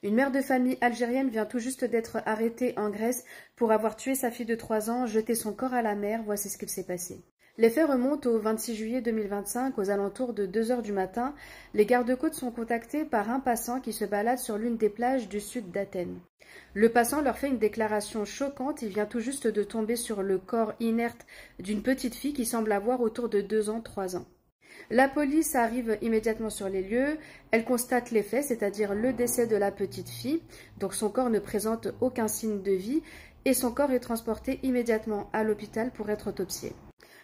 Une mère de famille algérienne vient tout juste d'être arrêtée en Grèce pour avoir tué sa fille de 3 ans, jeté son corps à la mer. Voici ce qu'il s'est passé. Les faits remontent au 26 juillet 2025, aux alentours de 2 heures du matin. Les gardes-côtes sont contactés par un passant qui se balade sur l'une des plages du sud d'Athènes. Le passant leur fait une déclaration choquante. Il vient tout juste de tomber sur le corps inerte d'une petite fille qui semble avoir autour de 2 ans, 3 ans. La police arrive immédiatement sur les lieux, elle constate les faits, c'est-à-dire le décès de la petite fille, donc son corps ne présente aucun signe de vie et son corps est transporté immédiatement à l'hôpital pour être autopsié.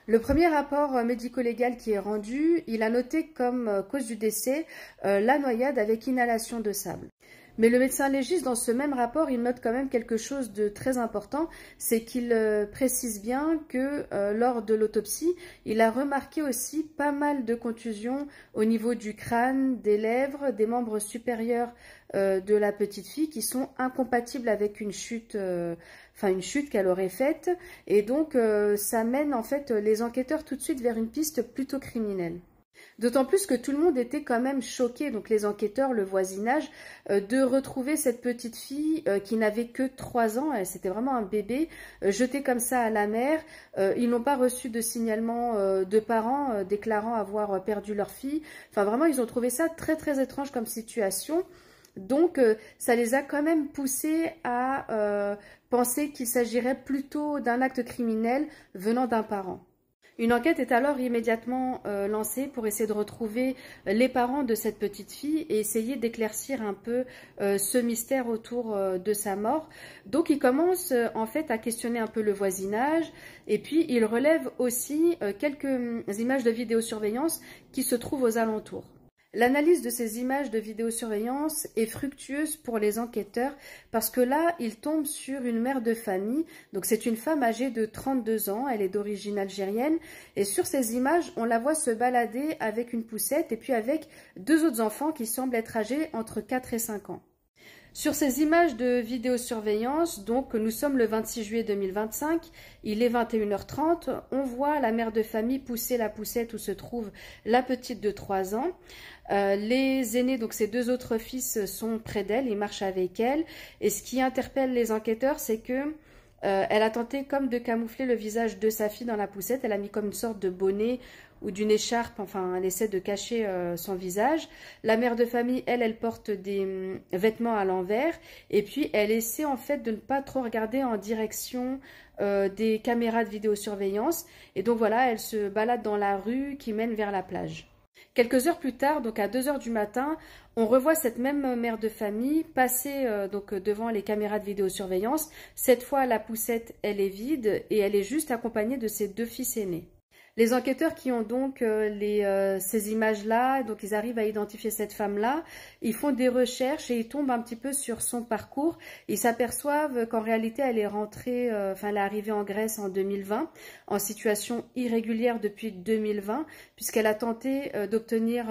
Le premier rapport médico-légal qui est rendu, il a noté comme cause du décès la noyade avec inhalation de sable. Mais le médecin légiste, dans ce même rapport, il note quand même quelque chose de très important, c'est qu'il précise bien que lors de l'autopsie, il a remarqué aussi pas mal de contusions au niveau du crâne, des lèvres, des membres supérieurs de la petite fille qui sont incompatibles avec une chute qu'elle aurait faite. Et donc, ça mène en fait les enquêteurs tout de suite vers une piste plutôt criminelle. D'autant plus que tout le monde était quand même choqué, donc les enquêteurs, le voisinage, de retrouver cette petite fille qui n'avait que 3 ans, c'était vraiment un bébé, jetée comme ça à la mer. Ils n'ont pas reçu de signalement de parents déclarant avoir perdu leur fille. Enfin vraiment, ils ont trouvé ça très très étrange comme situation. Donc ça les a quand même poussés à penser qu'il s'agirait plutôt d'un acte criminel venant d'un parent. Une enquête est alors immédiatement lancée pour essayer de retrouver les parents de cette petite fille et essayer d'éclaircir un peu ce mystère autour de sa mort. Donc il commence en fait à questionner un peu le voisinage et puis il relève aussi quelques images de vidéosurveillance qui se trouvent aux alentours. L'analyse de ces images de vidéosurveillance est fructueuse pour les enquêteurs parce que là, ils tombent sur une mère de famille. Donc c'est une femme âgée de 32 ans, elle est d'origine algérienne. Et sur ces images, on la voit se balader avec une poussette et puis avec 2 autres enfants qui semblent être âgés entre 4 et 5 ans. Sur ces images de vidéosurveillance, donc nous sommes le 26 juillet 2025, il est 21h30, on voit la mère de famille pousser la poussette où se trouve la petite de 3 ans. Les aînés, donc ses 2 autres fils, sont près d'elle, ils marchent avec elle. Et ce qui interpelle les enquêteurs, c'est que elle a tenté comme de camoufler le visage de sa fille dans la poussette. Elle a mis comme une sorte de bonnet ou d'une écharpe, enfin elle essaie de cacher son visage. La mère de famille, elle porte des vêtements à l'envers et puis elle essaie en fait de ne pas trop regarder en direction des caméras de vidéosurveillance. Et donc voilà, elle se balade dans la rue qui mène vers la plage. Quelques heures plus tard, donc à 2 heures du matin, on revoit cette même mère de famille passer donc devant les caméras de vidéosurveillance. Cette fois, la poussette, elle est vide et elle est juste accompagnée de ses 2 fils aînés. Les enquêteurs qui ont donc ces images-là, donc ils arrivent à identifier cette femme-là, ils font des recherches et ils tombent un petit peu sur son parcours. Ils s'aperçoivent qu'en réalité, elle est rentrée, elle est arrivée en Grèce en 2020, en situation irrégulière depuis 2020, puisqu'elle a tenté d'obtenir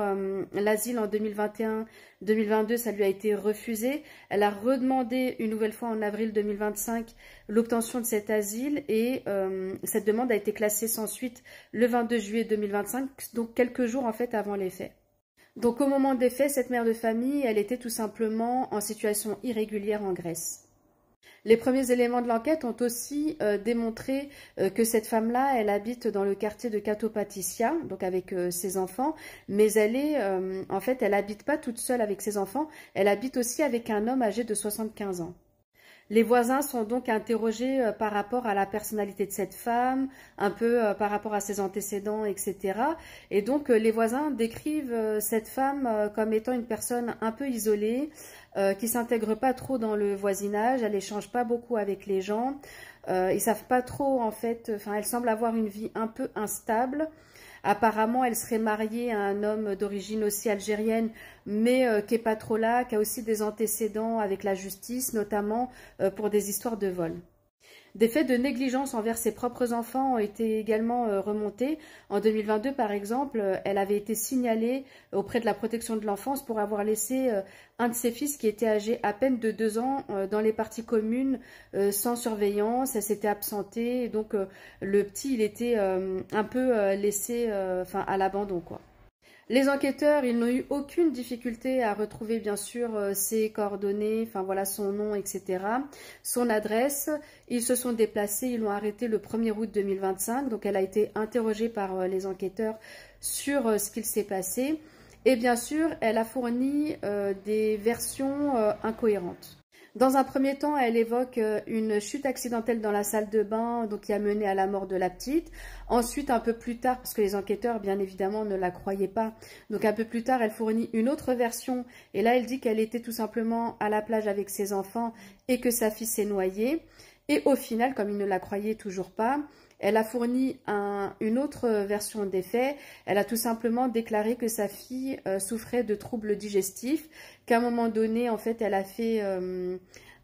l'asile en 2021. 2022, ça lui a été refusé. Elle a redemandé une nouvelle fois en avril 2025 l'obtention de cet asile et cette demande a été classée sans suite le 22 juillet 2025, donc quelques jours en fait avant les faits. Donc au moment des faits, cette mère de famille, elle était tout simplement en situation irrégulière en Grèce. Les premiers éléments de l'enquête ont aussi démontré que cette femme-là, elle habite dans le quartier de Katopatissia, donc avec ses enfants, mais en fait, elle habite pas toute seule avec ses enfants, elle habite aussi avec un homme âgé de 75 ans. Les voisins sont donc interrogés par rapport à la personnalité de cette femme, un peu par rapport à ses antécédents, etc. Et donc les voisins décrivent cette femme comme étant une personne un peu isolée, qui s'intègre pas trop dans le voisinage, elle échange pas beaucoup avec les gens, ils savent pas trop en fait, elle semble avoir une vie un peu instable. Apparemment, elle serait mariée à un homme d'origine aussi algérienne, mais qui n'est pas trop là, qui a aussi des antécédents avec la justice, notamment pour des histoires de vol. Des faits de négligence envers ses propres enfants ont été également remontés. En 2022, par exemple, elle avait été signalée auprès de la protection de l'enfance pour avoir laissé un de ses fils qui était âgé à peine de 2 ans dans les parties communes sans surveillance. Elle s'était absentée et donc le petit, il était un peu laissé à l'abandon, quoi. Les enquêteurs, ils n'ont eu aucune difficulté à retrouver bien sûr ses coordonnées, enfin voilà son nom, etc., son adresse. Ils se sont déplacés, ils l'ont arrêtée le 1er août 2025, donc elle a été interrogée par les enquêteurs sur ce qu'il s'est passé. Et bien sûr, elle a fourni des versions incohérentes. Dans un premier temps, elle évoque une chute accidentelle dans la salle de bain, donc qui a mené à la mort de la petite. Ensuite, un peu plus tard, parce que les enquêteurs, bien évidemment, ne la croyaient pas, donc un peu plus tard, elle fournit une autre version. Et là, elle dit qu'elle était tout simplement à la plage avec ses enfants et que sa fille s'est noyée. Et au final, comme ils ne la croyaient toujours pas, elle a fourni une autre version des faits. Elle a tout simplement déclaré que sa fille souffrait de troubles digestifs, qu'à un moment donné, en fait, elle a fait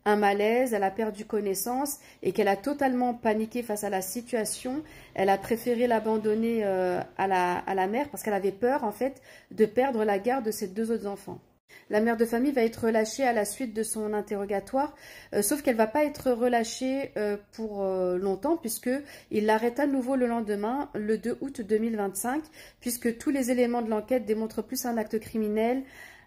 un malaise, elle a perdu connaissance et qu'elle a totalement paniqué face à la situation. Elle a préféré l'abandonner à la mère parce qu'elle avait peur, en fait, de perdre la garde de ses deux autres enfants. La mère de famille va être relâchée à la suite de son interrogatoire, sauf qu'elle ne va pas être relâchée pour longtemps, puisqu'il l'arrête à nouveau le lendemain, le 2 août 2025, puisque tous les éléments de l'enquête démontrent plus un acte criminel,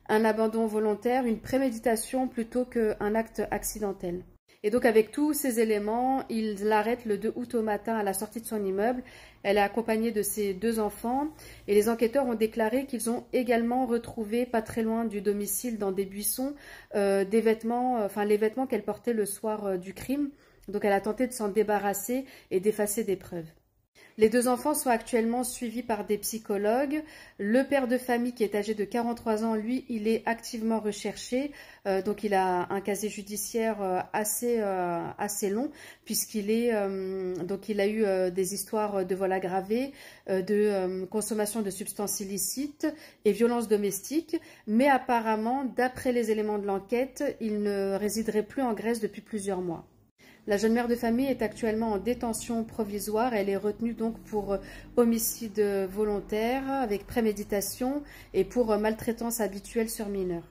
un abandon volontaire, une préméditation plutôt qu'un acte accidentel. Et donc avec tous ces éléments, il l'arrête le 2 août au matin à la sortie de son immeuble. Elle est accompagnée de ses deux enfants et les enquêteurs ont déclaré qu'ils ont également retrouvé, pas très loin du domicile, dans des buissons, des vêtements, les vêtements qu'elle portait le soir du crime. Donc elle a tenté de s'en débarrasser et d'effacer des preuves. Les deux enfants sont actuellement suivis par des psychologues. Le père de famille, qui est âgé de 43 ans, lui, il est activement recherché. Donc il a un casier judiciaire assez long, puisqu'il il a eu des histoires de vol aggravé, de consommation de substances illicites et violences domestiques. Mais apparemment, d'après les éléments de l'enquête, il ne résiderait plus en Grèce depuis plusieurs mois. La jeune mère de famille est actuellement en détention provisoire. Elle est retenue donc pour homicide volontaire avec préméditation et pour maltraitance habituelle sur mineur.